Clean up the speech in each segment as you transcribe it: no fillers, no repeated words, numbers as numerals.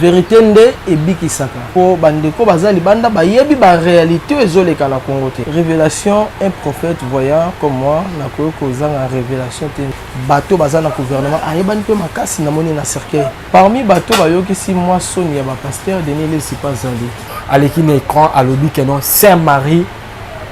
vérité nde ebikisaka po bandeko baza libanda bayebi ba réalité ezoleka na Congo te. Révélation, un prophète voyant comme moi nakoki kozanga révélation te. Bato baza na gouvernement ayebani pe makasi na moni na cercueil. Parmi bato bayokisi moi soni ya ba pasteur Denis Lesipa Zali. Aleki na écran alobi que non Saint-Marie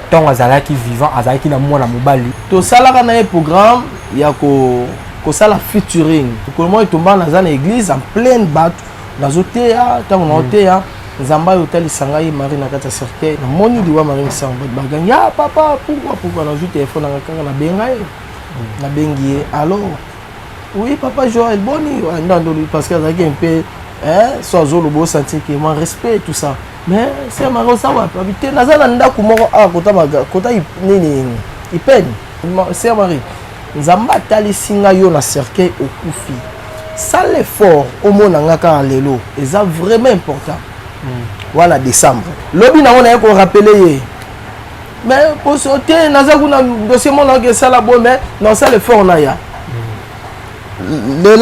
ton azalaki vivant azalaki na mwana mobali. To salaka na programme ya ko sala featuring. Ko mo etomba na za na église en pleine bato. Nazotea tango na otea Nzamba yotali sangai Marie na kata cercueil na moni diwa Marie Samba baganga ya papa pourquoi na ju téléphone na kanga na benga na bengi allô oui papa Joël boni ndando parce que azaki un peu so zo lobo sentir que moi respect tout ça mais c'est Marie ça va habiter nazana ndako moko kota nini ipeni c'est Marie Nzamba tali singa yo na cercueil okufi. Ça l'effort au monde en Aka lelo est vraiment important. Voilà décembre. Lobi na on a qu'on rappeler. Mais pour sauter nazaku na dossier mon que ça la bon mais non ça l'effort na ya. Non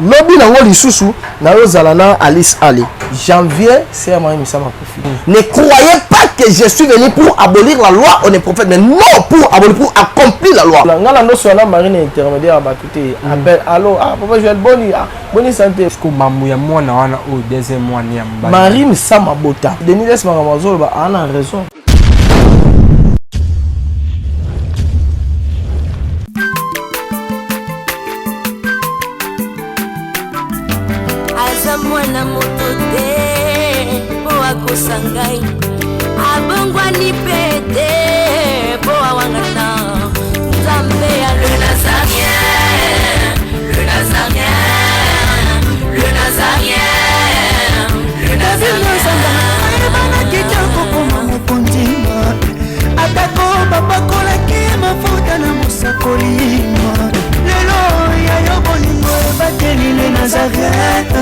lobi na ngoli susu na rozalana Alice Ali. Janvier c'est un mois ça m'a profité. Ne croyez pas que je suis venu pour abolir la loi, on est prophète, mais non pour abolir, pour accomplir la loi. Ngala ndo sona marine intermédiaire batute appel allô papa Joël boni santé ko mamu ya mwana wana o deuxième mois ni ya mbali. Marie Sama Bota. Denis laisse makamazolo ba ana raison. Mwana moto te po akosangai abongwa ni pete po awangana Nzambe ya le Nazarien le Nazarien le Nazarien le Nazarien bana kitoko koma mokondima atako babakolaki mafuta na mosakolima lelo ya yo bolingo bateli le Nazareth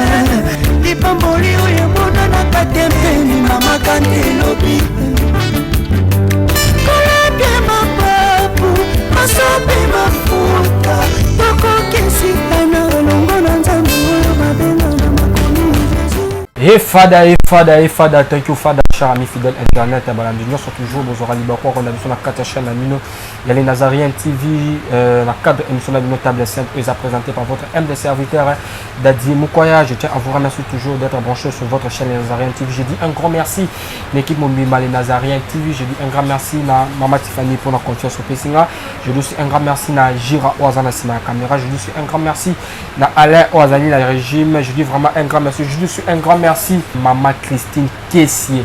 lipamboli oyo mona na katempeni mama kantelobi kolapye mapapu masope mafuta tokokesikana longo na Nzambe oyo babenga na makomi Fada, thank you Fada, cher ami fidèle internet, nous sommes toujours aux oreilles libres, on a vu sur la 4 chaîne, il y a les Nazariens TV, la cadre émission de notre table sainte, est présenté par votre MD serviteur Dadi Mukwaya. Je tiens à vous remercier toujours d'être branché sur votre chaîne les Nazariens TV. Je dis un grand merci l'équipe Mombima les Nazariens TV. Je dis un grand merci à Maman Tiffany pour la confiance au Pessinga. Je dis aussi un grand merci à Jira Oazana Sima caméra. Je dis aussi un grand merci à Alain Oazani la régime. Je dis vraiment un grand merci. Je dis aussi un grand merci Maman Christine Kessier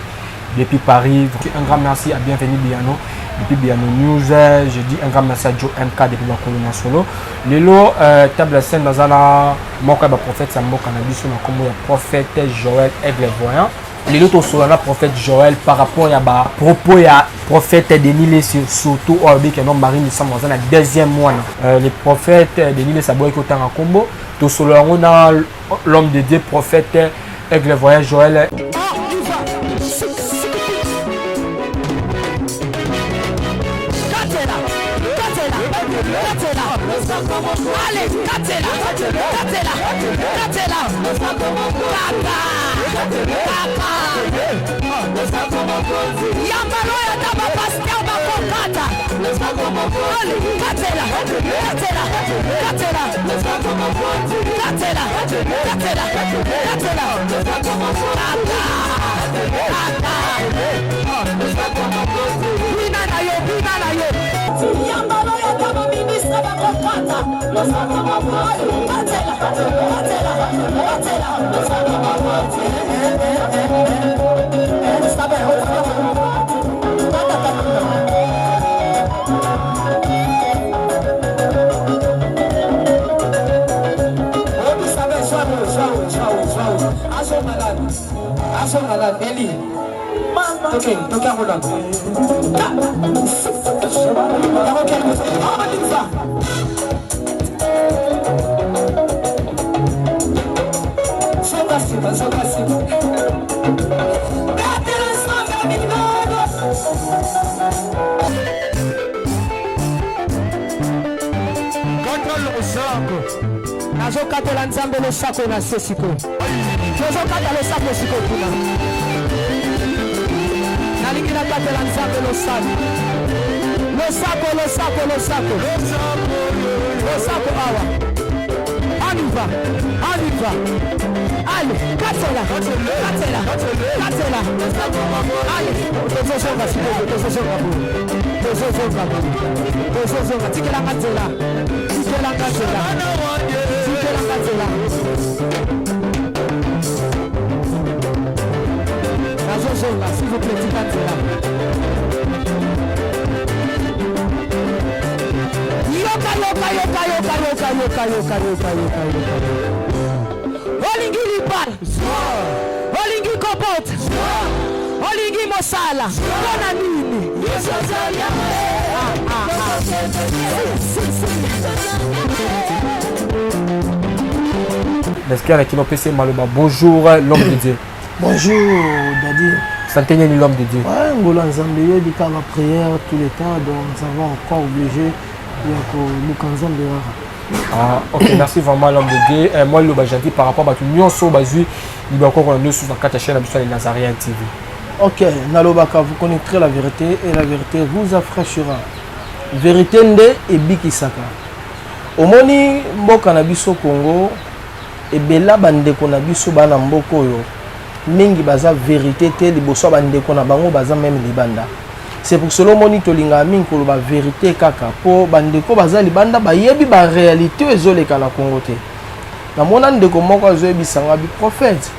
depuis Paris. Un grand merci à Bienvenue Biano depuis Biano News. Je dis un grand merci à Joe MK depuis la Colonna Solo. Lelo table scène dans un moka ba prophète Sambo Cannabis na comme ya prophète Joël Aigle Voyant. Lelo to solo na prophète Joël par rapport ya ba propos ya prophète Denis surtout obi que non Marine Sam dans un deuxième mois. Les prophètes Denis Saboy ko tanga combo to solo na l'homme de Dieu prophète Aigle Voyant Joël. Allez, Katela. Yambaloya daba pastel bakokata. Allez, Katela. Bina yo. Yambaloya daba ministre bakokata. tozokatela nzambe losako na se sikoyo tozokata losako sikoyo kuna nalingi nakatela nzambe losako awa on y va allez katela allez tozozonga sikoyo tozozonga tikela katela nazozonga s'il vous plaît tikatela yoka olingi libala olingi kobote olingi mosala mpona nini L'esclave qui m'a passé maloba. Bonjour l'homme de Dieu. Bonjour Dadi. Santé l'homme de Dieu. Ouais, Ngola Nzambe yo di ka prière tous les temps donc nous avons encore obligé de Nzambe rara. Ah, ok, merci vraiment l'homme de Dieu. Moi le gentil par rapport à tout nyonso bazui il va encore nous sur la carte chaîne de Nazarien TV. Ok, nalobaka vous connaîtrez la vérité et la vérité vous affranchira. Vérité nde ebikisaka. Omoni mboka na biso Congo ebela bandeko na biso bana mboka oyo mingi baza vérité te liboso bandeko na bango baza même libanda. C'est pour cela moni tolinga mingi koloba vérité kaka po bandeko baza libanda bayebi ba réalité ezoleka na Congo te. Na mona ndeko moko azoyebisanga bi prophète.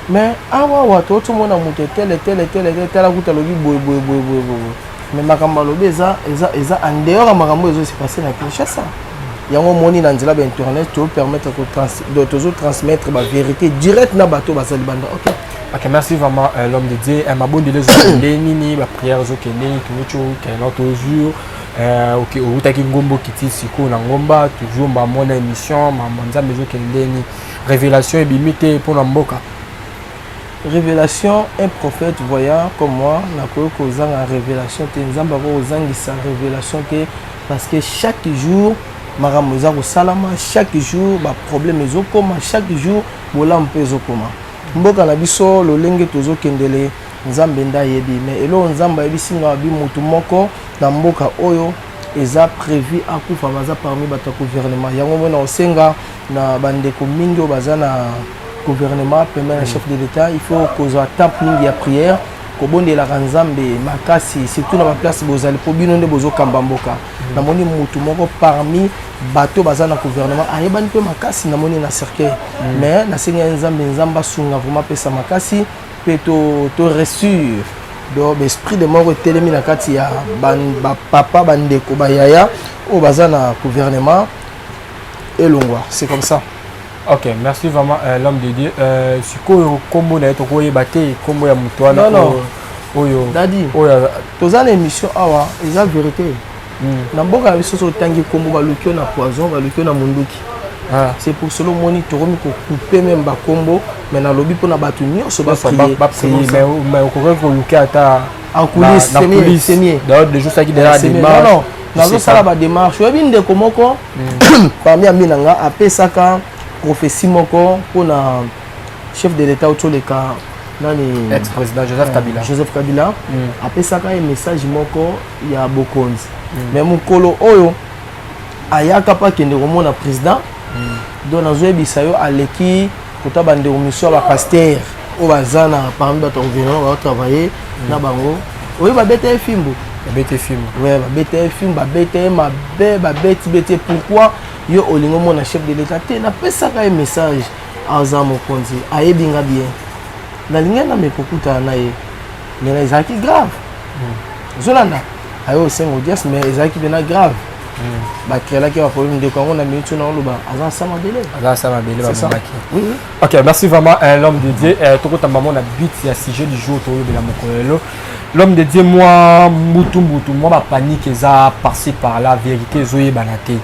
Mais awa wato to mona muté tele la kuta lobi boy. Mais makambo lobi eza en dehors ya makambo ezo se passer na Kinshasa. Yango moni na nzela ba internet to permettre de transmettre ba vérité direct na bato basali banda. OK. OK, merci vraiment l'homme de Dieu. Ma bonne les nini ba prière zo kene tucho kena toujours OK utaki ngombo kiti siko na ngomba toujours ba mona émission ma nzambe zo kene ni révélation et bimité pour na mboka. Révélation, un prophète voyant comme moi na ko kozanga révélation te nzamba ko ozangisa révélation ke parce que chaque jour makambo eza kosalama chaque jour ba problème ezokoma chaque jour bolambo mpe ezokoma mboka na biso lolenge tozokendele nzambe nda yebi mais elo nzamba yebisinga bi mutu moko na mboka oyo eza prévu akufa baza parmi bato gouvernement yango mona osenga na bandeko mingi o baza na gouvernement premier chef de l'État il faut kozwa temps mingi ya prière kobondela nzambe makasi surtout na ba place bozali po bino nde bozokamba mboka namoni mutu moko parmi bato baza na gouvernement ayebani pe makasi namoni na cercueil mais na senga nzamba sunga vraiment pesa makasi pe to reçu do l'esprit de mort telemi na kati ya papa bandeko bayaya o baza na gouvernement elongwa c'est comme ça. OK, merci vraiment l'homme de Dieu. Siko kombo na to koyeba te kombo ya mutu wana oyo Dadi oyo tozana émission awa eza vérité. Na mboka ya biso so tangi kombo balukio na poison balukio na munduki. C'est pour cela moni toromi ko couper même ba kombo mais na lobi pona batu nyonso ba prier mais okoko ko lukia ata en coulisses c'est mieux. D'ailleurs de juste qui derrière des démarches. Non, nazo sala ba démarche. Webi ndeko moko parmi amina nga apesaka prophétie moko pour na chef de l'État autour les cas nani ex-président Joseph Kabila apesaka un message moko ya bokonzi mais mukolo oyo ayaka pa kende komona président donc nazoyebisa yo aleki kota bande mission ba pasteur o bazana parmi bato gouvernement ba travailler na bango oyo ba bete fimbo ouais ba bete film ba bete mabe ba beti pourquoi yo olingo mona chef de l'État te na pesaka un message aza mokonzi ayebinga bien na linga na mekokuta na ye mais na ezaki grave zolanda ayo sengo audience mais ezaki bena grave ba créelaki ba problème de Congo na minute na oloba aza sama bele oui. OK, merci vraiment l'homme de Dieu tokota maman na but ya sujet du jour toyo de la mokolelo l'homme de Dieu moi mutu moi ba panique eza par-ci par là vérité zoye banate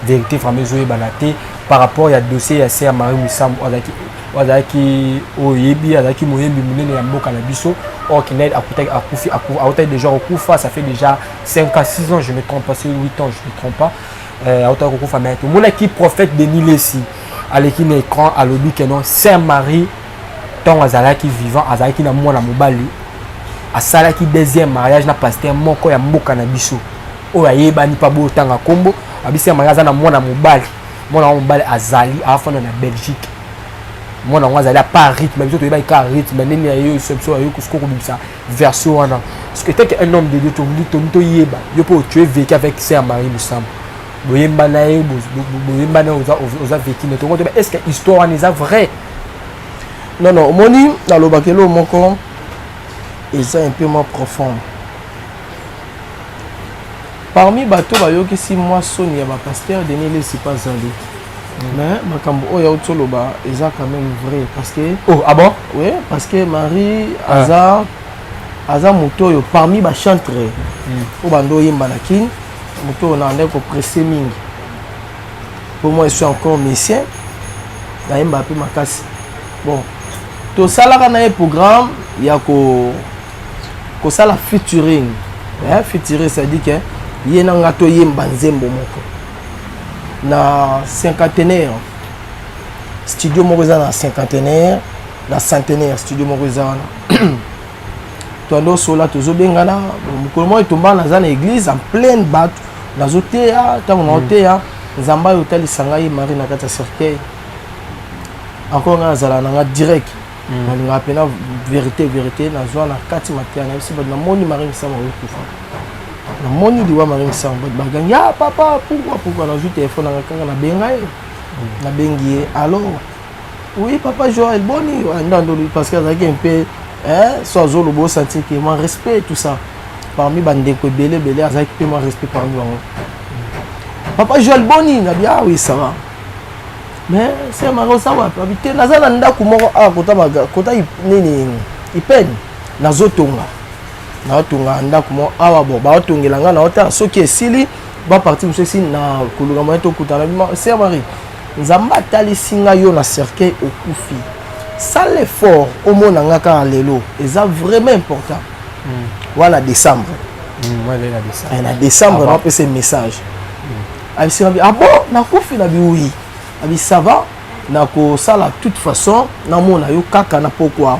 vérité vraiment zoye banate par rapport à dossier ya Sir Marie Moussam wadaki oyebi adaki moyembi munene ya mboka na biso or kined akufi déjà okufa ça fait déjà 5 à 6 ans je me trompe pas c'est 8 ans je me trompe pas autant que famille tout mon équipe prophète Denis Lessi à l'équipe écran à lobby que non Saint-Marie tant azala qui vivant azala qui na mwana mobali asala qui deuxième mariage na pasteur moko ya mboka na biso oyo ayebani pa bo tanga kombo abisi mariage na mwana mobali azali afana na Belgique mwana ngo azali à Paris même biso to yeba ka rythme nini ayo exception ayo kusko ko bimisa version wana parce que tel qu'un homme de Dieu to yeba yo po tu es vécu avec Saint-Marie Moussam boyemba na ye boyemba na oza vécu ne to est-ce que histoire n'est vrai? Non, moni na lobakelo moko est un peu moins profond. Parmi bateau bayoki si moi Sonia ba pasteur Denis Lessi pas allé. Mais makambo oya utoloba est quand même vrai parce que oh ah bon? Oui, parce que Marie aza moto yo parmi ba chantre o bando yemba na kin moto na ndeko pressé mingi. Pour moi je suis encore messien na yemba pe makasi. Bon, to salaka na programme ya ko sala featuring. Featuring ça dit que yena ngato yemba nzembo moko. Na cinquantenaire studio moko eza na cinquantenaire na centenaire studio moko eza wana. Tondo sola tozobengana mokolo moko etomba naza na église en pleine bato nazoteya ntango naoteya nzamba oyo otalisa ngai Marie na kati ya cercueil encore nga nazala nanga direct nalingaka mpena vérité nazwa na kati mateya na biso bato namoni Marie Misama oyokufa namoni liwa Marie Misama bato bagangi ya papa pourquoi nazwi telefone nanga kaka nabenga ye nabengi ye alors oui papa Joël boni ndandolo parce que azalaki un peu so azolobo sentir que moi respect tout ça parmi bandeko belé azalaki mpe moi respect parmi bango papa Joël boni nabi ah oui ça va mais c'est marrant ça va habiter naza na ndako moko kota nini ipeni nazotonga ndako moko awa bo baotongela nga na ota soki esili ba parti mosusu esi na koluka moye tokutana bima c'est Marie nzambe atalisi nga yo na cercueil okufi ça l'effort au monde en kaka lelo eza vraiment important voilà décembre na décembre na pese message abisi ah bon nakufi na bi oui abi ça va na ko sala toute façon na mona yo kaka na pourquoi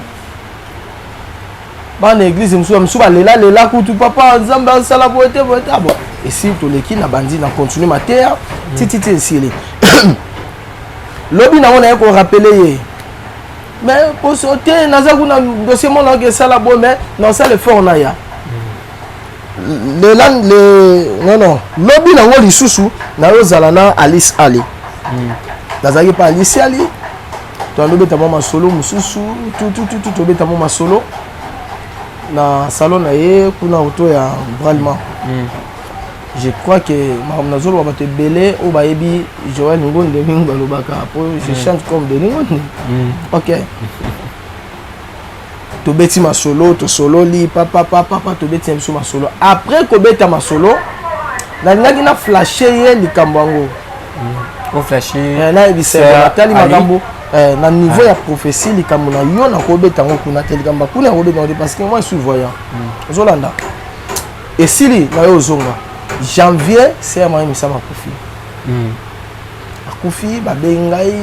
ba na église musu ba lela kutu papa nzambe sala boete ah bon et si to leki na bandi na continuer ma terre titi esili lobi na mona ko rappeler ye mais pour sauter naza kuna dossier mon que ça la bonne mais non ça le fort na ya non lobi na ngoli susu na rozala na Alice Ali nazaki pa Alice Ali to lobeta mama solo mususu tout beta mama solo na salon na ye kuna auto ya vraiment je crois que madame Nazolo va te belé au baby Joël Ngonde mingo lobaka pour je chante comme de Ngonde. OK. To beti ma solo to solo li papa to beti ma solo après ko beta ma solo na ngaki na flasher ye likambango. Ko flasher na ebise na tali makambo na niveau ya prophétie likambo na yo na ko beta ngo kuna teli kamba kuna ko beta parce que moi je suis voyant. Zolanda. Et sili na yo zonga janvier c'est Marie Misama akufi akufi babengai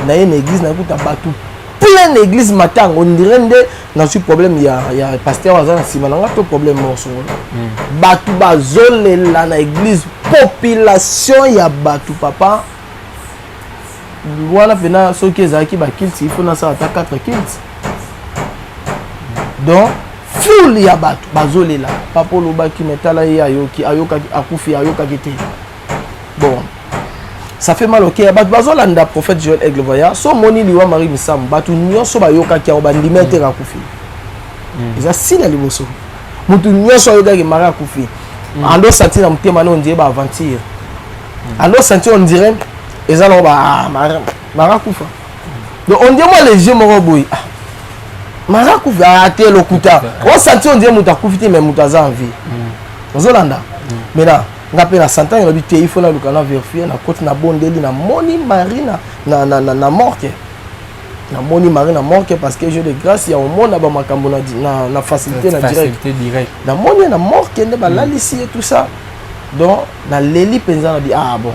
na une église na kuta batu plein église matin on dirait nde na suis problème ya pasteur azana sima na ngato problème morso batu bazolela na église population ya batu papa voilà pena soki ezalaki bakilti il faut na ça ata 4 kilts donc foule ya bato bazolela papa lobaki metala ye ayoka akufi ayoka kite bon ça fait mal au cœur bato bazolanda prophète Joël Aigle voya so moni liwa Marie Misam bato nyonso bayoka ki bandima te akufi eza sina liboso mutu nyonso ayoka ki Marie akufi ando sentir na mutema na on dirait ba aventure ando sentir on dirait eza na ba Marie akufa donc on dirait moi les yeux moko boy Marie akufi ate lokuta on sentir on dirait mutu akufi mais mutu aza en vie ozolanda mais là ngape na santan il habite il faut na lukana vérifier na côté na bondeli na moni Marie na morte na moni Marie na morte parce que je de grâce ya au monde ba makambo na facilité na direct na moni na morte ne ba lalisi et tout ça donc na leli penza na bi ah bon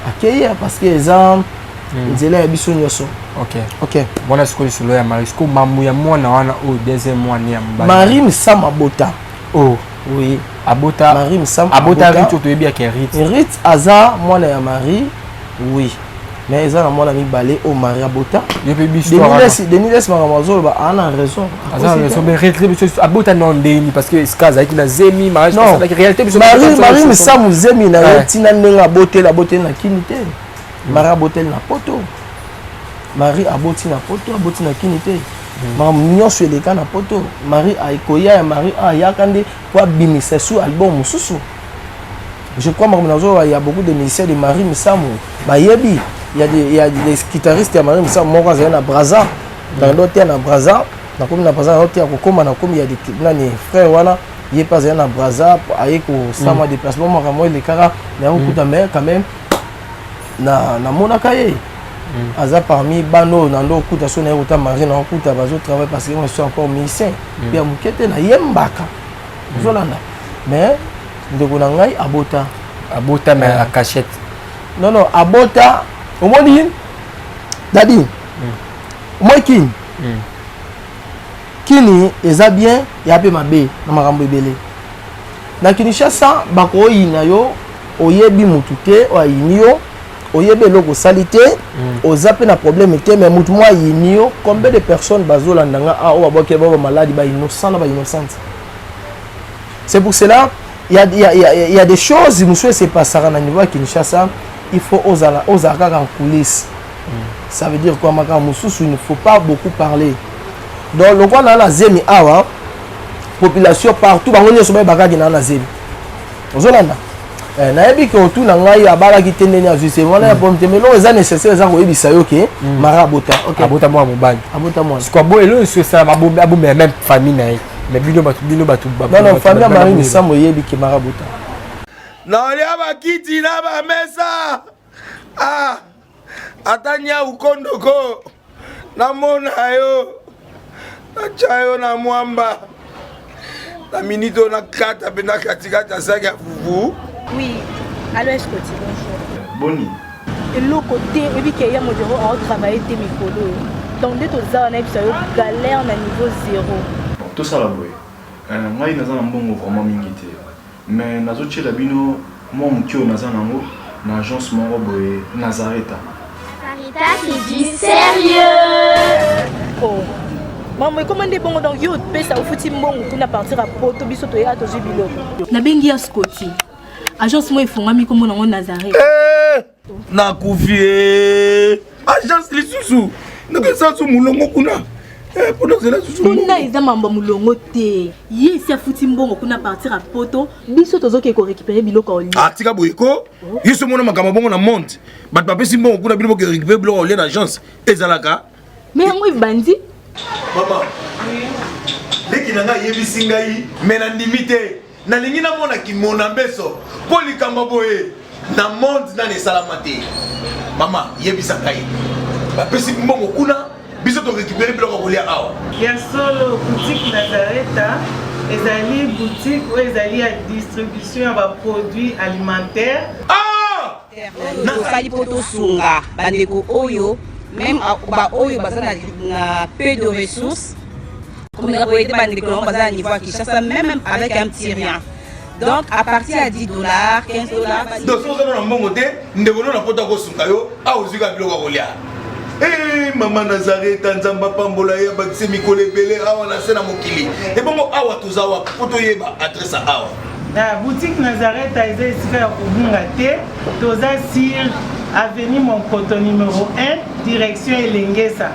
akeye parce que exemple nzela ya biso nyoso. OK bona sikoli solo ya Marie ko mamu ya mwana wana o deuxième mois ni ya mbali Marie Msama Bota. Oh oui abota Marie Msama abota Rite to yebi ya Rite Rite aza mwana ya Marie oui mais eza na mwana mibale o Marie Abota yebi histoire Denis Maramazolo ba ana raison mais Rite biso abota non ndeni parce que skaza qui na zemi mariage ça la réalité biso Marie Msama zemi na yotina ndenga botela na kinité Marie Abotel na poto Marie aboti na poto aboti na kinité mamu nyonso eleka na poto Marie aikoya ya Marie ayakande po abimisa su album mususu. Je crois qu'il y a beaucoup de musiciens de Marie Msama bayebi il y a des guitaristes de Marie Msama moko za na Braza dans l'hôtel na Braza na comme na Braza hôtel kokoma na comme il y a des nani frère wana il pas za na Braza ayeko sama déplacement moko moi les cara na okuta mais quand même na monaka ye aza parmi bano na ndo okuta so na okuta Marie na okuta bazo travailler parce que moi je suis encore musicien bien mukete na yembaka zolanda mais ndeko na ngai abota mais la cachette non abota omoni dadi moi kini eza bien ya pe mabe na makambo ebele na Kinshasa bako yina yo oyebi mutu te oyini yo oyebi eloko sali te oza pe na problème te mais mutu moi yini yo combien de personnes bazolanda nga o baboke ba maladi ba innocent na ba innocente. C'est pour cela il y a des choses monsieur c'est pas ça na niveau Kinshasa il faut oser en coulisses. Ça veut dire quoi maka mususu il ne faut pas beaucoup parler. Donc le quoi na zemi awa population partout bango nyoso ba bakaki na zemi. Ozolanda na yebi ko tu na ngai abala ki tendeni azuse wana ya bombe mais lo eza nécessaire za ko yebisa yo ke Marie Abota. OK abota moi mobali abota moi c'est quoi bon elo c'est ça abombe même famille na mais bino batu non famille Marie Msama yebi ke Marie Abota na olia bakiti na ba mesa atanya ukondoko na mona yo na chayo na mwamba na minito na kata bena katikata saka fufu. Oui, alors est-ce que tu bonjour Boni et le côté et puis qu'il y a mon bureau à travailler tes micros donc dès tout ça on a eu galère na niveau 0 tout ça la boy ngai naza na mbongo vraiment mingi te mais nazotiela bino moi mukio naza nango na agence moko boye Nazareta. C'est du sérieux. Oh maman comment des bons donc yo pesa au fouti mbongo pour na partir à poto biso to ya to jubilo na bengi ya Scotty agence moi ifungami comme na Nazareta na kufie agence lisusu ndeke sansu mulongo kuna pour nous là susu kuna eza mamba mulongo te yesi afuti mbongo kuna partir à poto biso tozoke ko récupérer biloko oli tika boyeko yeso mona makamba bongo na monte bat papesi mbongo kuna biloko récupérer biloko oli na agence ezalaka mais yango bandi mama leki nanga yebisi ngai mais na ndimite na lingi na mona kimona mbeso po likamba boye na monde na nesalama te mama yebisa ngai bapesi mbongo kuna biso to récupérer biloko kolia awa ya solo boutique Nazareta ezali boutique ou ezali ya distribution ya ba produits alimentaires nakosali po tosunga bandeko oyo même ba oyo baza na peu de ressources comme na boyede bandeko na baza na niveau à Kinshasa même avec un petit rien. Donc à partir à $10, $15. Donc si vous avez un bon côté, ndeko na pota ko sunga yo a ozika biloko kolia. Maman Nazareta nzamba pambola ya bakise mikole belé awa na sena mokili. Et bongo awa tozawa poto yeba adresse awa. La boutique Nazareta est ici à Obungate, toza sur avenue Monkoto numéro 1, direction Elengesa.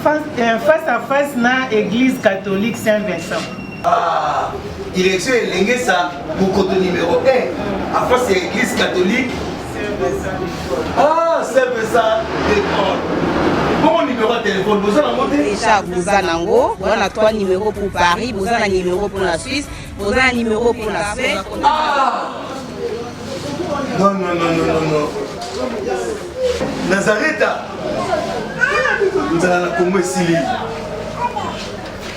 Face à face na église catholique Saint-Vincent. Direction Elengesa, Monkoto numéro 1, à face à l'église catholique Saint-Vincent. Saint-Vincent d'école. Bon numéro de téléphone, vous avez monté déjà vous avez nango, vous avez 3 numéros pour Paris, vous avez un numéro pour la Suisse, vous avez un numéro pour la Suède. Non. Nazareta. Nous allons la Congo Sili.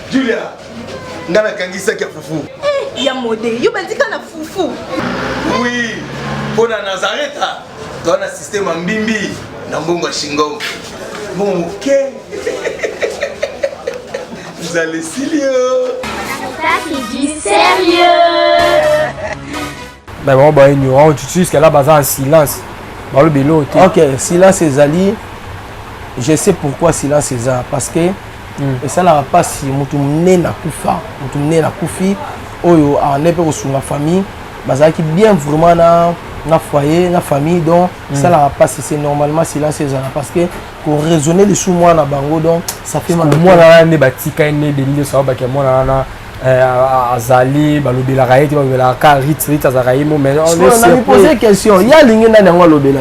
Julia, ngana kangisa kia fufu. Ya modé, yo bandika na fufu. oui pour na Nazareta dans un système mbimbi na mbongo shingo bon OK vous allez sérieux C'est du sérieux. Mais bon, bah, ignorant, tu sais qu'elle a basé en silence. Bah, le bélo, ok, silence ezali. Je sais pourquoi silence ezali. Parce que, et ça n'a pas si mutumne na kufa, mutumne na kufi, oyo a nepe sur la famille, basé qui bien vraiment na foyer, na famille, donc ça n'a pas si c'est normalement silence ezali. Parce que pour raisonner les sous moi na bango, donc ça fait mal. Moi, là, ne bâti quand ne délire ça, bah, que moi, là, azali balobela raïti balobela ka rit azaraï mo mais on a posé question il y a ligne na ngwa lobela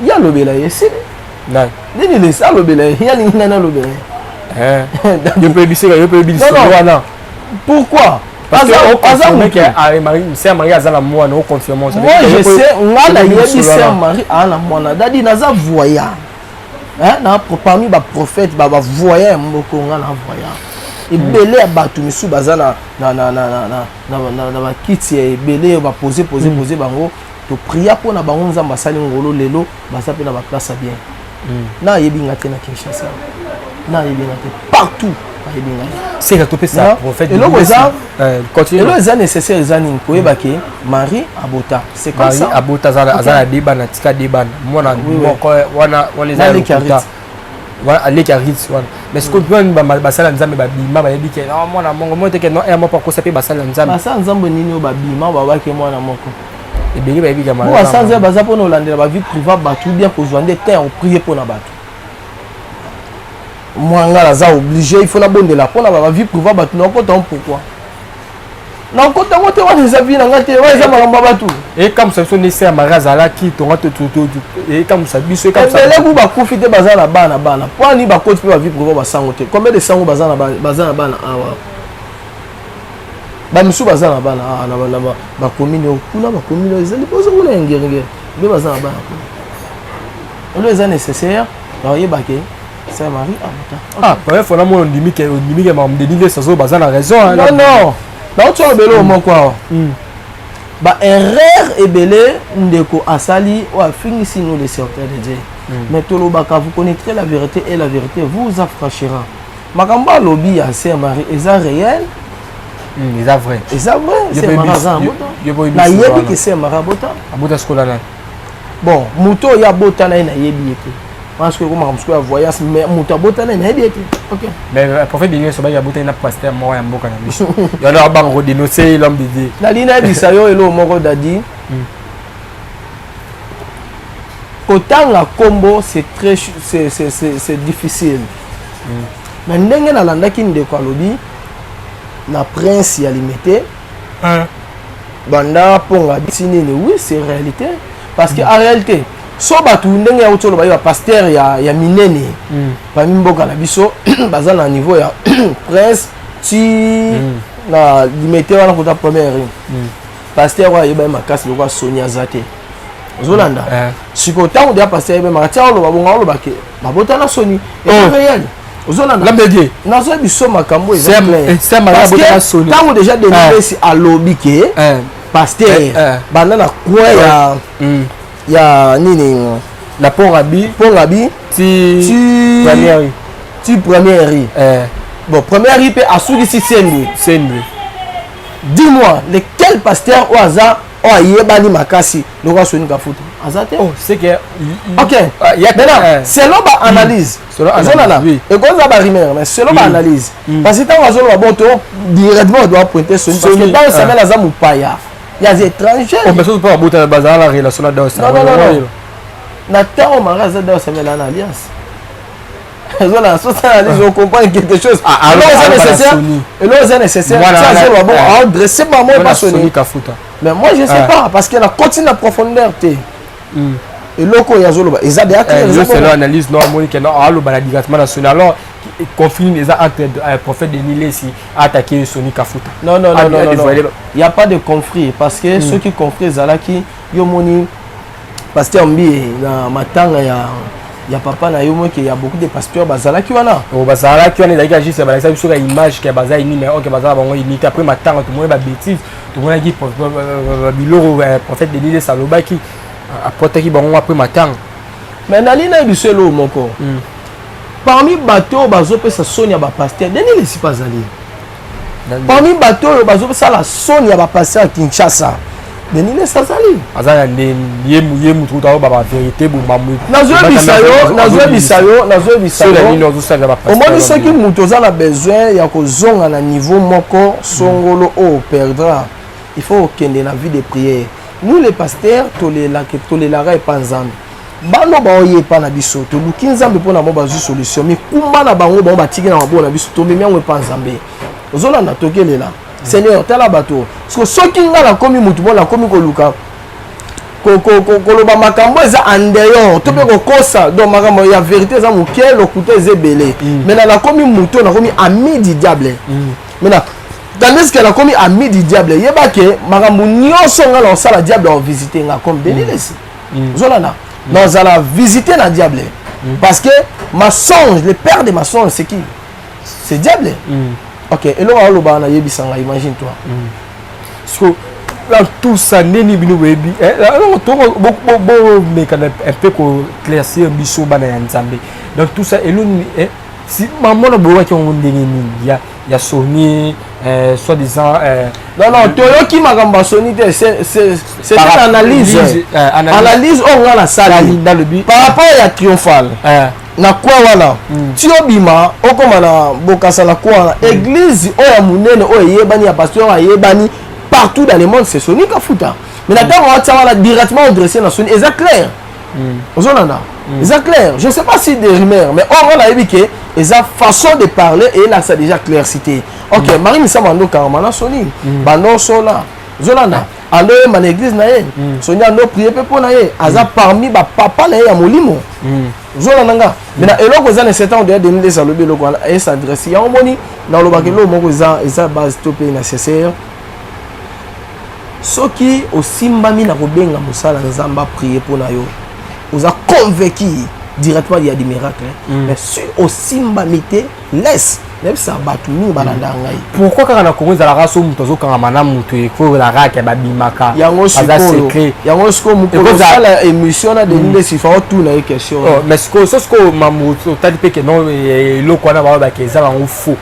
il y a lobela c'est non nini les ça lobela il y a ligne na lobela je peux biser non pourquoi parce que on mec a mari c'est mari azala moi no confirmation moi je sais on a yebi c'est mari ana mona dadi naza voya hein na parmi ba prophète ba voya mboko ngana voya ebele ya bato misu baza na bakiti ya ebele bapose bango to pria mpona bango nzambe asali ngolo lelo baza mpe na baplace ya bien nayebi nga te na Kinshasa nayebi nga te partout nayebi nga c'est que topesa prophète elo eza nécessaire eza nini koyeba ke Marie abota c'est comme ça Marie abota azala debana tika debana mwana moko wana eza voilà aleki a rit wana mais ce que bien basala nzambe babima bayebi ke non mwana mongo mo te ke non et mo pa ko sape basala nzambe basala nzambe nini o babima babaki mwana moko ebeli bayebi ke mwana moi sans baza pona olandela ba vie privée bato bien pour joindre terre prier pona bato moi ngala za obligé il faut la bondela pona ba vie privée bato non pourtant pourquoi non kota ngote wana eza vie na ngate wa eza makambo bato et comme ça so nese marazala ki tonga to et comme ça biso comme ça les ba profiter baza na bana pour ni ba côté ba vie privée ba sango te combien de sango baza na bana awa ba misu baza na bana na ba commune kuna ba commune eza lipozo kuna ngenge be baza na bana on est nécessaire alors yebake c'est Marie ah ouais faut la mon ndimi ke ma mdeli ça zo baza na raison non donc tu as belé au moko ba erreur ebele ndeko asali ou afingisi nous les serviteurs de Dieu mais tout baka vous connaîtrez la vérité et la vérité vous affranchira makamba lobby à Saint Marie est réel c'est vrai c'est Marazan na yebi que c'est Marabota abota skola na bon muto ya bota na yebi ete parce que comme on voyage mais muto bota na yebi ete OK mais prophète de Dieu so ba ya bota na pasteur mo ya mboka na biso ya na ba ngo dénoncer l'homme de Dieu na lina bisayo elo moko dadi kotanga kombo c'est très c'est difficile mais ndenge na landaki ndeko alobi na prince ya limité banda ponga bisinini oui c'est réalité parce que en réalité so batu ndenge ya utolo ba pasteur ya minene ba mimboka na biso baza na niveau ya prince ti na limité wana kota première pasteur wa yeba makasi lokwa Sonia Zate zolanda siko tango de pasteur yeba makati alo babonga alo bake babota na Sony et réel ozolanda l'ambedier nazo biso makambo c'est marabota Sony tango déjà de si alobi ke pasteur banda na kwa ya nini la pont rabi ti première bon première IP a soudi si c'est dis-moi lequel pasteur au hasard o ayebani makasi loko Sony kafuta azate c'est que OK maintenant selon ba analyse et quand ça va rimer mais selon ba analyse parce que tant azolo ba bon to directement on doit pointer Sony parce que dans ça la zamu paya il y a des étrangers on peut pas aboutir la bazar la relation là dans ça non na temps maraza dans ça mais l'alliance voilà ça analyse on comprend quelque chose alors c'est nécessaire ça c'est bon adresser par moi pas Sony kafuta mais moi je sais pas parce que la continue la profondeur té et loko ya zolo ba eza des acteurs c'est l'analyse normale que non allo ba directement national alors conflit les entre prophète de Nile si attaquer Sony kafuta non il y a pas de conflit parce que ceux qui conflit zalaki yo moni pasteur mbi na matanga ya papa na yo moi que y a beaucoup de pasteurs bazalaki wana bazalaki wana ezalaki juste balakisa biso ka image ke bazali nini mais ok bazala bango unité après matanga tomoni babêtise tomonaki biloko prophète de l'île salobaki apportaki bango après matanga mais nali na biso elo moko parmi bateau bazopesa soni ya bapasteur Denis Lesi bazali parmi bateau oyo bazopesa la soni ya bapasteur ya Kinshasa Denis Lesi azali azala ye mutu tawo ba vérité bombamu nazwe bisayo omoni soki mutu oza na besoin ya kozonga na niveau moko songolo oyo perdra il faut okende na vie de prière nous les pasteurs tolelaka epa nzambe bano baoyepa na biso toluki nzambe mpona bango bazwi solution mais kumba na bango bango batiki na maboko na biso tomemi yango epa nzambe ozolanda tokelela seigneur tala bato parce soki nga nakomi mutu mpo nakomi koluka koloba makambo eza en dehors to mpe kokosa donc makambo ya vérité eza moke lokuta eza ebele maintenant nakomi mutu nakomi ami du diable maintenant tandis que nakomi ami du diable yeba ke makambo nyonso nga na osala diable avisite nga comme Denis Lesi ozolanda nazala visiter na diable parce que mensonge le père de mensonge c'est qui? C'est diable. Ok, et là on a yebisanga, imagine toi. So dans tout ça neni bino webi alors to mais quand un peu ko claircir biso bana ya nzambe donc tout ça elo si maman na bowa ki on ndenge ni ya Sony soi-disant non toyoki makambo Sony c'est une analyse analyse on a la salle dans le but par rapport à triomphal na kwa wana tiobima okoma na bokasa na kwa église oya munene oya yebani ya pasteur ayebani partout dans le monde c'est Sony Kafuta mais la on va directement adressé na Sony c'est clair ozolanda c'est clair je sais pas si des rumeurs mais on a évoqué eza façon de parler et là ça déjà claircité ok Marie Misamando Karamana Sony bando sola zolanda ando man église na ye Sony ando prier pe po na ye aza parmi ba papa na ye ya molimo zolanda nga mais na eloko za na 7 ans de Denis Lesi alobi eloko wana et s'adresse ya omoni na lobaki lo moko eza base to pe nécessaire soki osimbami na kobenga mosala nzamba prier po na yo oza convaincu directement il y a des miracles mais si osimbami te laisse ça batu ni balanda ngai pourquoi quand on a commencé à la race muto zo kanga mana muto e ko la raka ba bimaka yango secret yango sko muko za la émission na Denis Lesi fa tout na question mais ce mamuto tadi pe que non eloko na ba ke za bango faux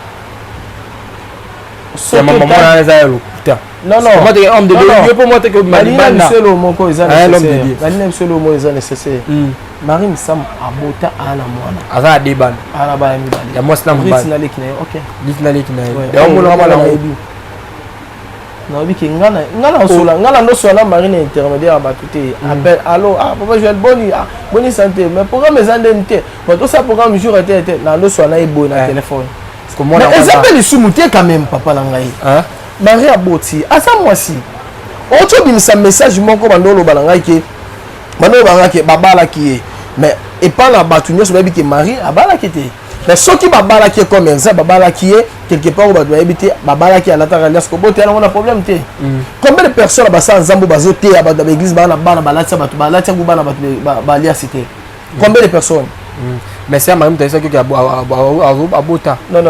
c'est maman na za lo putain non moi des hommes de Dieu pour moi que Malina c'est le moko eza nécessaire Malina c'est le moko eza nécessaire Marie Misam abota ana mwana aza deban ana ba mi bali ya moi slam ba ritna lekina OK ritna lekina ya mo na mala ebi na obi ki ngana osola ngana ndo sola Marine intermédiaire ba tuté appel allo papa Joël boni santé mais programme ezandente mais tout ça programme jour était na ndo sola ebo na téléphone parce que moi mais ça peut le sumuter quand même papa na ngai hein Marie aboti asa mwasi oto bimisa message moko bandolo balanga ke bandolo balanga ke babala ki mais et pas la batunya so babi ke Marie abala ki te mais soki babala ki comme ça babala ki quelque part au bato habiter babala ki alata alias ko bote on a problème te combien de personnes ba sa nzambo bazote ya bato l'église bana balata bato balata ku bana bato ba alias te combien de personnes mais c'est même t'as ça que abota non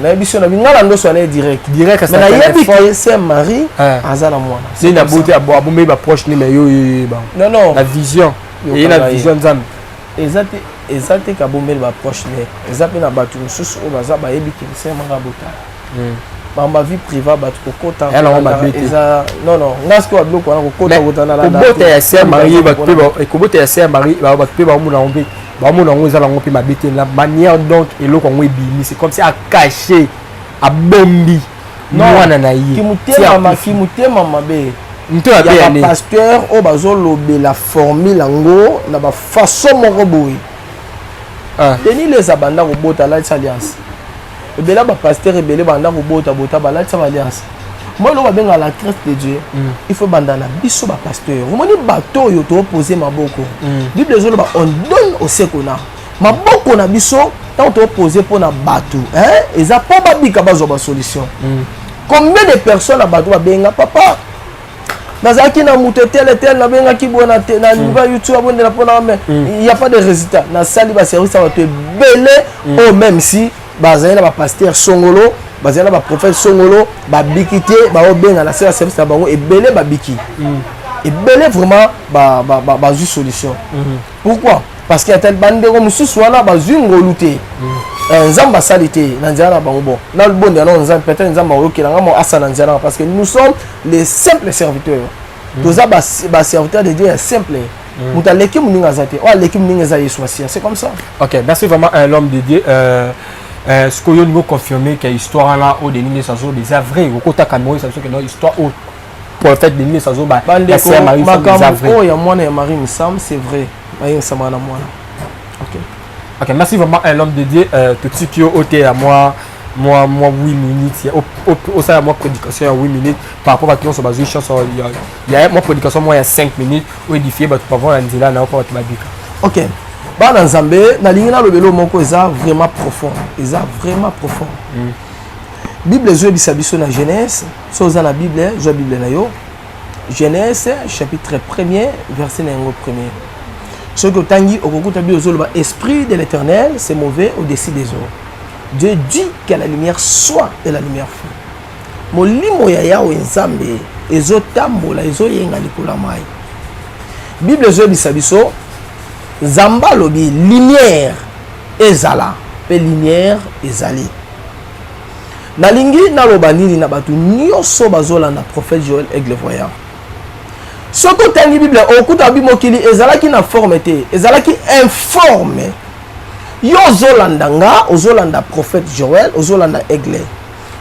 na émission na ngala ndo so na direct mais na yebi que c'est Marie azala mwana c'est na beauté abomé ba proche ni mais yo non la vision et la vision nzambe exacte ka bomé ba proche mais exacte na batu susu o baza ba yebi que c'est manga bota bamba vie privée batu ko kota eza non ngasko abloko na ko kota kota na la ko bota ya c'est Marie ba pe ko bota ya c'est Marie ba pe ba mu na ombe ba mu na ngo za la ngo pe mabete la manière donc eloko ngo ebimi c'est comme si a caché a bombi mwana na yi kimutema mabe mto ya bien pasteur o bazo lobe la formule ngo na ba façon moko boy Denis Lesi banda ko bota la alliance ebela ba pasteur ebele banda ko bota ba la alliance moi lo ba benga la grâce de Dieu il faut bandana biso ba pasteur vous moni bato yo to poser maboko bible zo lo ba on donne au sekona maboko na biso tant to poser pour na bato hein eza pas ba bika ba zo ba solution combien de personnes bato ba benga papa nazalaki na moto tel nabengaki boye na niveau YouTube abondela mpona mais il y a pas de résultat nasali baservice ya bato ebele oyo même si bazali na bapaster songolo bazali na baprophète songolo babiki te baobenga na se ya service na bango ebele babiki ebele vraiment bazwi solution pourquoi parce que atel bandeko mosusu wana bazwi ngolu te nzambe asali te na nzela na bango bon na bonde na nzambe peut-être nzambe ayokelanga mo asa na nzela parce que nous sommes les simples serviteurs toza baserviteur de Dieu simple mutu aleki moninga aza te oyo aleki moninga eza yesu masiya c'est comme ça. Ok, merci vraiment l'homme de Dieu. Ce que vous confirmez que l'histoire là au déni ça zo déjà vrai au côté Cameroun ça que notre histoire au prophète déni ça zo ba c'est Marie ça vrai. Oh ya mwana ya Marie Missam c'est vrai. Marie Missam na mwana. Ok. Ok, merci vraiment l'homme de Dieu tout ce qui est à moi 8 minutes au ça moi prédication 8 minutes par rapport à qui on se base sur il y a moi prédication moi il y a 5 minutes où édifier ba tu pas voir nzela na pas tu babika. Ok. Bana Nzambe na lingi na lobelo moko eza vraiment profond. Eza vraiment profond. Bible zo bisa biso na Genèse, so za na Bible, zo Bible na yo. Genèse chapitre 1er verset numéro 1er. Ce que tangi okokuta bi zo loba esprit de l'Éternel c'est mauvais au-dessus des eaux. Dieu dit que la lumière soit et la lumière fut. Molimo ya Yahweh Nzambe ezotambola ezoyenga likolo mai. Bible zo bisa biso Zamba lobi lumière ezala pe lumière ezali. Nalingi na loba nini na batu nyonso bazolanda prophète Joël Aigle voyant. Soko tangi Bible okuta bimokili ezalaki na forme te, ezalaki informe. Yo zolanda nga, ozolanda prophète Joël, ozolanda Aigle.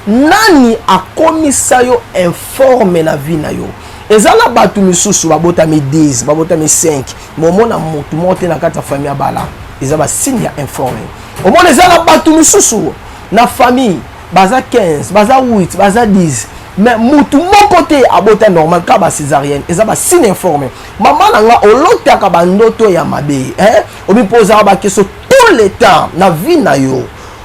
Nani akomisa yo informe na vie na yo? Ezala batu misusu babotami 10 babotami 5 momona mutu mote na kata famille abala ezaba signe ya informé omona ezala batu misusu na famille baza 15 baza 8 baza 10 mais mutu moko te abota normal ka ba césarienne ezaba signe informé mama nanga olotaka bandoto ya mabe omipoza ba question tout le temps na vie na yo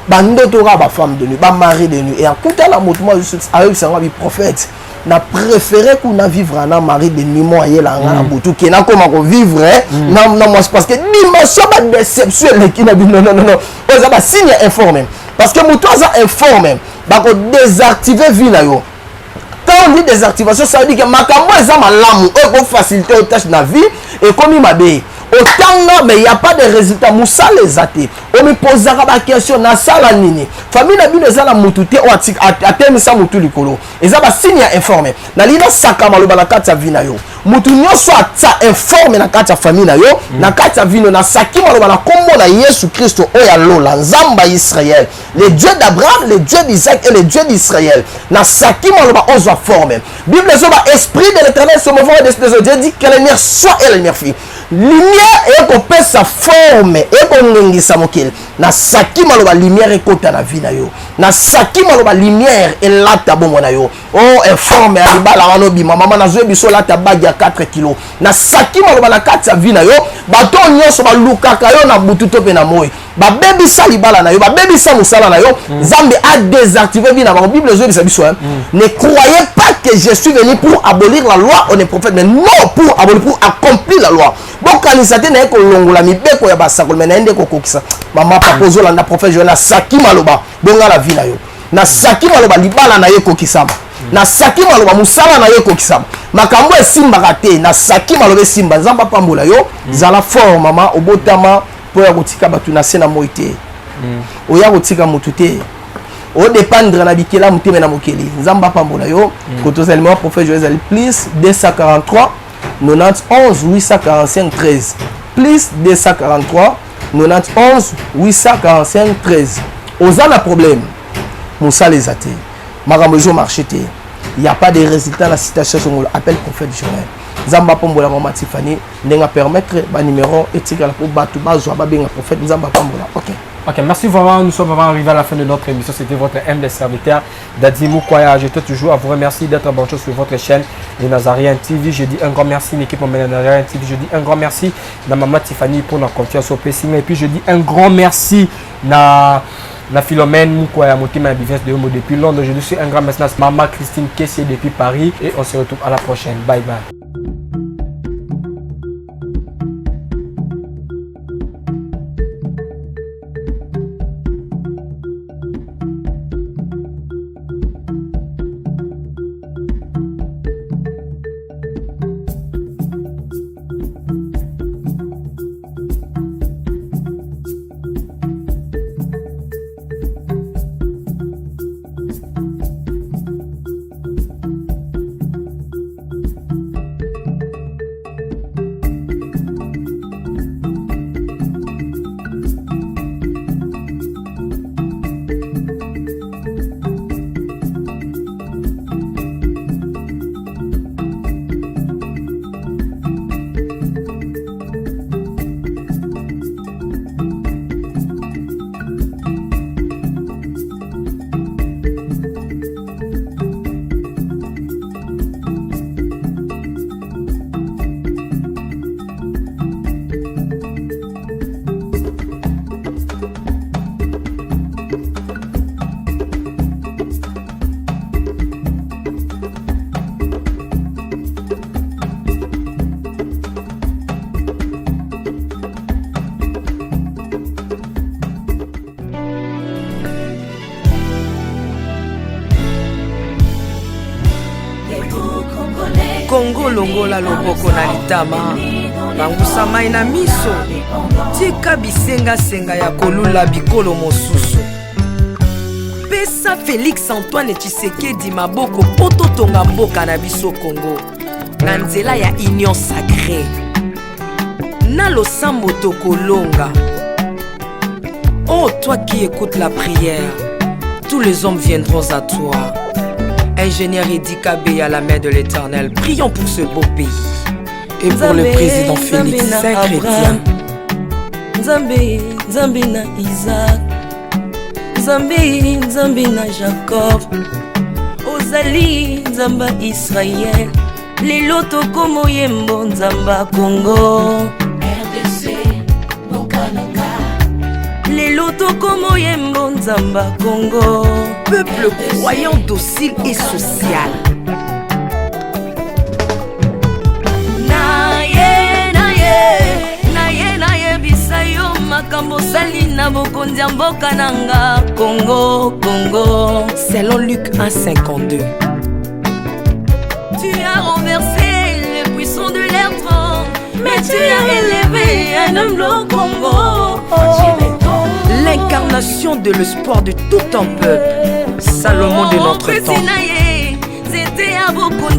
bandoto ka ba femme de nuit ba mari de nuit et akuta la mutu mo ayo sanga bi prophète na préféré qu'on a vivre en mari de nimo ayela ngana butu qui na comment ko vivre na moi parce que dimension ba déception qui na non ça ba signe informé parce que mutu ça informé ba ko désactiver vie na yo quand on dit désactivation ça veut dire que makambo eza malamu e ko faciliter aux tâches na vie et comme mabe autant mais il y a pas de résultat musa les athées on me posera la question na sala nini famille na bino eza na mutu te o atemisa mutu likolo eza ba signe informé na lina sakama lo bala kati ya vie na yo mutu nyonso ata informé na kati ya famille na yo na kati ya vino na sakima lo bala kombo na Yesu Kristo oya lola nzamba Israël le Dieu d'Abraham le Dieu d'Isaac et le Dieu d'Israël na sakima lo ba ozo formé Bible zo ba esprit de l'Éternel se mouvant de Dieu dit que la lumière soit et la lumière fut lumière et qu'on pèse sa forme et qu'on ngengisa mokil na saki maloba lumière ekota na vie na yo na saki maloba lumière elata bomo na yo oh informe ya libala wana bima mama na zo biso lata bagi ya 4 kg na saki maloba na kati ya vie na yo bato nyonso balukaka yo na butu to pe na moyi babebisa libala na yo babebisa musala na yo Nzambe a désactivé vie na ba Bible zo bisa biso ne croyez pas que je suis venu pour abolir la loi on est prophète mais non pour abolir pour accomplir la loi bokanisa te na ko longola mibeko ya basakolo mais na ende ko kokisa mama papa ozolanda prophète Joël na saki maloba bonga la vie na yo na saki maloba libala na ye kokisama na saki maloba musala na ye kokisama makambo esimbaka te na saki maloba esimba Nzamba pambola yo zala fort mama obotama po ya kotika batu na se na moi te oya kotika mutu te o dépendre na bikela muteme na mokeli Nzamba pambola yo kotozalimwa prophète Joël plus 243 91 845 13 plus 243 91 845 13 ozana problème Moussa les athées makambo ezo marché te il y a pas de résultat la citation on appelle prophète Joël Nzamba pambola mama Tiffany ndenga permettre ba numéro etika la pour batu bazwa ba benga prophète Nzamba pambola. Ok, merci vraiment. Nous sommes vraiment arrivés à la fin de notre émission. C'était votre humble serviteur, Daddy Moukwaya. Je tiens toujours à vous remercier d'être branché sur votre chaîne, les Nazariens TV. Je dis un grand merci, l'équipe Nazariens TV. Je dis un grand merci à maman Tiffany pour la confiance au PC. Et puis je dis un grand merci à na Philomène Moukoya Motima Business de Homo depuis Londres. Je suis un grand mécène, Maman Christine Kessier depuis Paris et on se retrouve à la prochaine. Bye bye. Congo longola loboko na litama bangusa mai na miso tika bisenga ya kolula bikolo mosusu pesa Félix Antoine Tshisekedi maboko poto tonga mboka na biso Congo na nzela ya union sacrée na losambo tokolonga. Oh toi qui écoutes la prière, tous les hommes viendront à toi. Ingénieur Edi Kabé à la main de l'Éternel, prions pour ce beau pays et pour le président Félix Saint-Chrétien. Nzambe na Isaac, Nzambe na Jacob, Ozali Nzamba Israël, lelo tokomo yembo Nzamba Congo, RDC Bokananga, lelo tokomo yembo Nzamba Congo. Peuple croyant docile et social. Naye bisayo makambo sali na bokonzi mboka nanga Congo. Selon Luc 1,52. Tu as renversé les puissants de leur trône, mais tu as élevé un homme au Congo. L'incarnation de l'espoir de tout un peuple, Salomon de notre temps.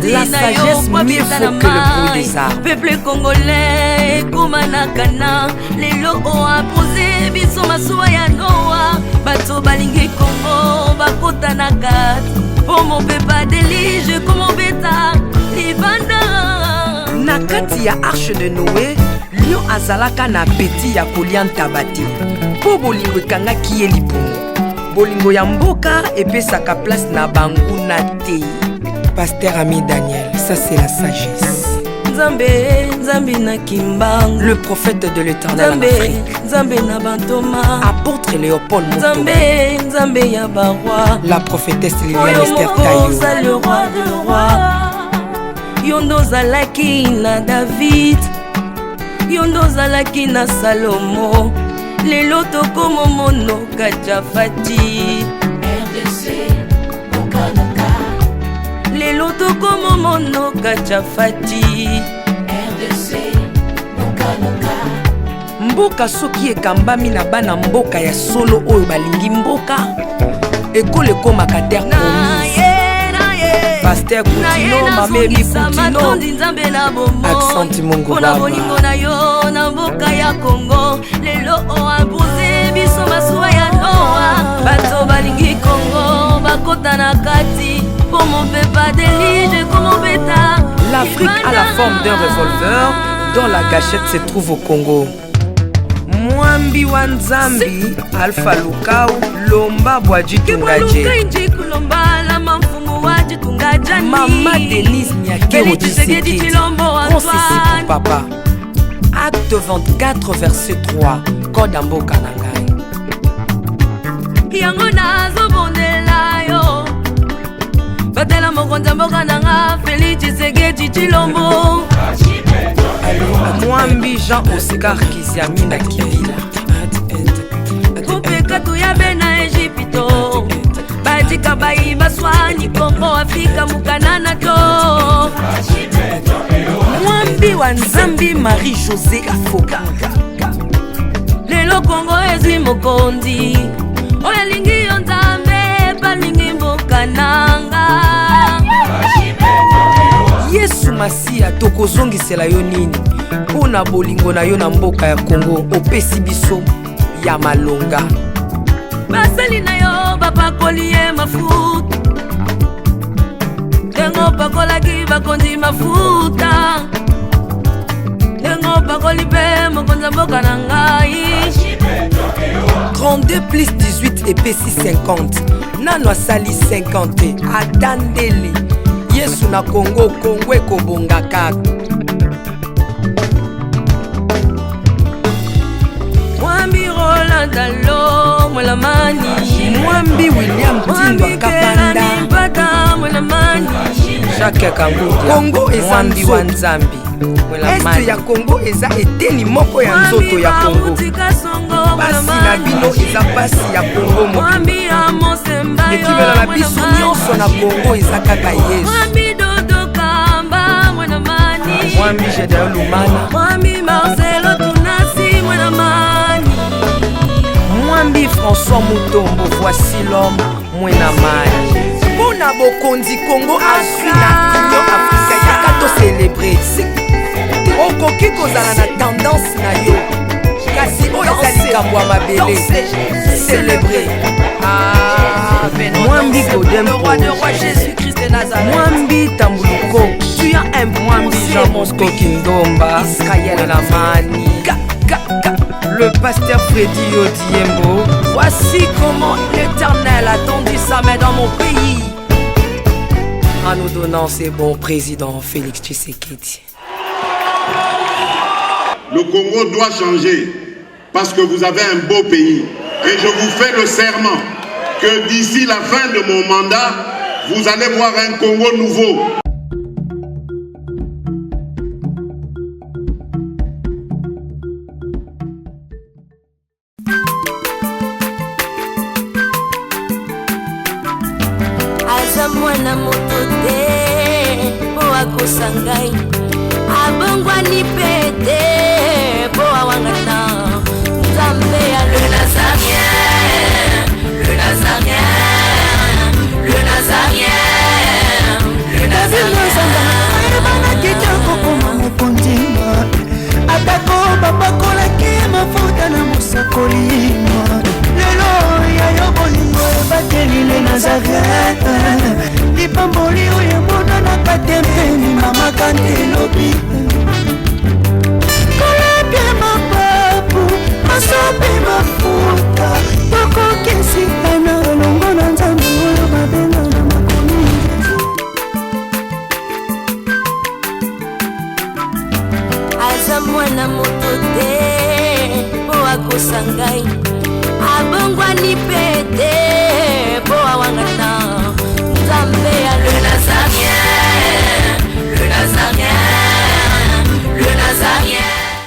La sagesse mieux faut que le bruit des arbres. Peuple congolais, Komanakana, les lots ont posé, biso masuwa ya Noa, bato balingi Congo, bakota na kat, pour mon peuple délige, comme mon bêta, libanda. Na kati ya arche de Noé, lion azalaka na peti ya kolia ntabati. Po bolingo ekangaki ye libumu, bolingo ya mboka epesaka place na banguna te. Pasteur Ami Daniel, ça c'est la sagesse. Nzambe na Kimbang, le prophète de l'Éternel en Afrique. Nzambe na Bantoma, apôtre Léopold Moutou. Nzambe ya Barwa, la prophétesse Liliane Esther Tayo, le roi de roi. Yondo zalaki na David, Yondo zalaki na Salomo, lelo tokomo mono Kachafati, RDC Bokanaka, lelo tokomo mono Kachafati, RDC Bokanaka. Mboka soki ekambami na bana mboka ya solo oyo balingi mboka ekole ekomaka terre promise. Pasteur Koutino, Mamébi Koutino, Accent Mungu Baba. Bolingo na yo na mboka ya Congo, lelo o imposé biso masuwa ya Noa, bato balingi Congo bakota na kati, pour mon peuple délige comme mon bêta. L'Afrique a la forme d'un revolver dont la gâchette se trouve au Congo. Mwambi wa Nzambi, Alpha Lukau, Lomba Bwaji Tungaje, Maman Denise Nyakero Tshisekedi, Consissi pour papa. Acte 24 verset 3, Code Ambo Kanangai. yango nazobondela yo batela mokonza mboka nanga Félix Tshisekedi Tshilombo Mwambi Jean Oscar Kiziamina Kibila kupekatu ya bena Egypto batika bayi baswani Kongo Afrika mukanana to Mwambi wa Nzambi Marie-José Afoka lelo Kongo ezwi mokonzi oyo alingi yo Nzambe balingi mboka nanga Yesu Masia tokozongisela yo nini mpona bolingo na yo na mboka ya Kongo opesi biso ya malonga basali na yo bapakoli ye mafuta ndengo pakolaki bakonzi mafuta ndengo pakoli mpe mokonza mboka na ngai 32 plus 18 epesi 50 nano asali 50 atandeli Yesu na Kongo Kongo ekobonga kaka Mwambi Roland Dalo Mwelamani Mwambi William Tindwa Kapanda Mwelamani Jacques Kangodia Kongo eza Mwambi wa Nzambi Este ya Kongo eza eteni moko ya nzoto ya Kongo Basi na bino eza pasi ya Kongo moko Ekimela na biso nyonso na Kongo eza kaka Yesu Mwambi Jedeo Lumana Mwambi Marcelo Tunasi Mwelamani Mwambi François Mutombo voici l'homme Mwenamani Mpona bokonzi Kongo Afrika Union Afrika yaka to célébrer okoki kozala na tendance na yo kasi oyo eza likambo ya mabele célébrer Mwambi Godempo Mwambi Tambuluko tu as un Mwambi Jean Bosco Kindomba Israël Lamani le pasteur Freddy Odiembo voici comment l'Éternel a tendu sa main dans mon pays en nous donnant ses bons présidents Félix Tshisekedi. Le Congo doit changer parce que vous avez un beau pays et je vous fais le serment que d'ici la fin de mon mandat, vous allez voir un Congo nouveau. aza mwana moto te po akosa ngai abongwani pete po awangata Nzambe ya le Nazarien le Nazarien le Nazarien le Nazarien ebana mokondima atako bapakolaki mafuta na mosakolima lelo yayo bolingo ebateli le Nazareth lipamboli oyo emonanaka tembeni mama kandelobi kolapie mapapu masopi mafuta tokokisikana longo na Nzambe oyo babenga na makomi aza mwana moto te po akosa ngai abongwani pete